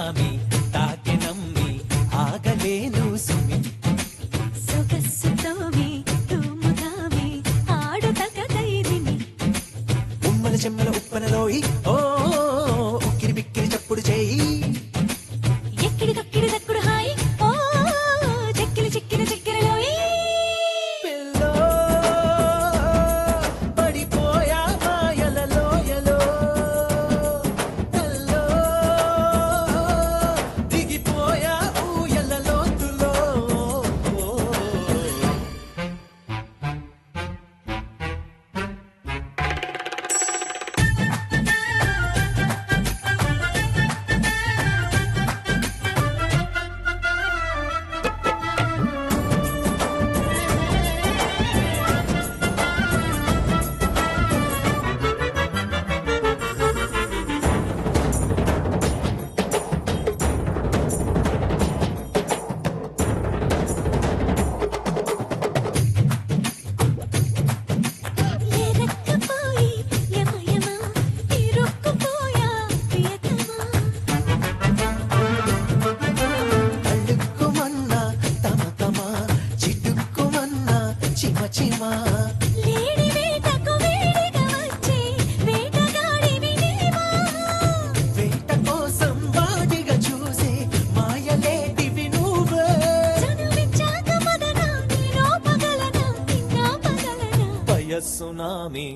tsunami తాకె నమ్మి ఆగలేను సుమి సొగసుతోమి తుమ్ముతామి ఆడుతక ధైర్యమి ఉమ్మల చెమ్మల ఉప్పనలోయి ఓ ఉక్కిరి బిక్కిరి చప్పుడు చేయి ఎక్కిడి తక్కిడి దక్కుడు హాయి ఓ చెక్కిలి చిక్కిన చెక్కిరలోయి పిల్లో పడిపోయా మాయలలోయలో తల్లో దిగిపోయా ఊయల లోతులో ఎరక్కపోయి యమ యమ ఇరుక్కుపోయా ప్రియతమా అల్లుక్కుమన్నా తమ తమ చిటుక్కుమన్నా చిమ చిమ లేడి వేటకు వేడిగా వచ్చే వేటగాడివి నీవా వేట కోసం వాడిగా చూసే మాయలేటివి నువ్వే చనువిచ్చాక మదనా నీలో పగలనా నిన్నా పగలనా వయస్సునామి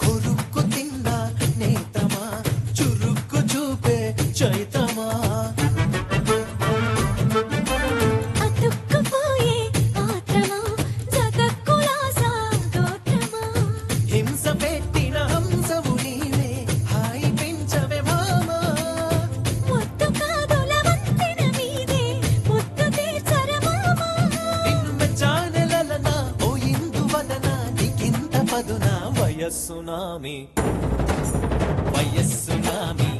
కొరుక్కు తిన్నా నేతమా చురుక్కు చూపే చైతమా అతుక్కుపోయే ఆత్రమా జగక్కులాసా గోత్రమా హింస పెట్టిన హంసవు నీవే హాయి పెంచవే మామా ముద్దు కాదుల వంతెన మీదే ముద్దు తీర్చర మామా నిన్ను మెచ్చానెలలనా ఓ ఇందువదన నీకింత పదున వయస్సునామి వయస్సునామి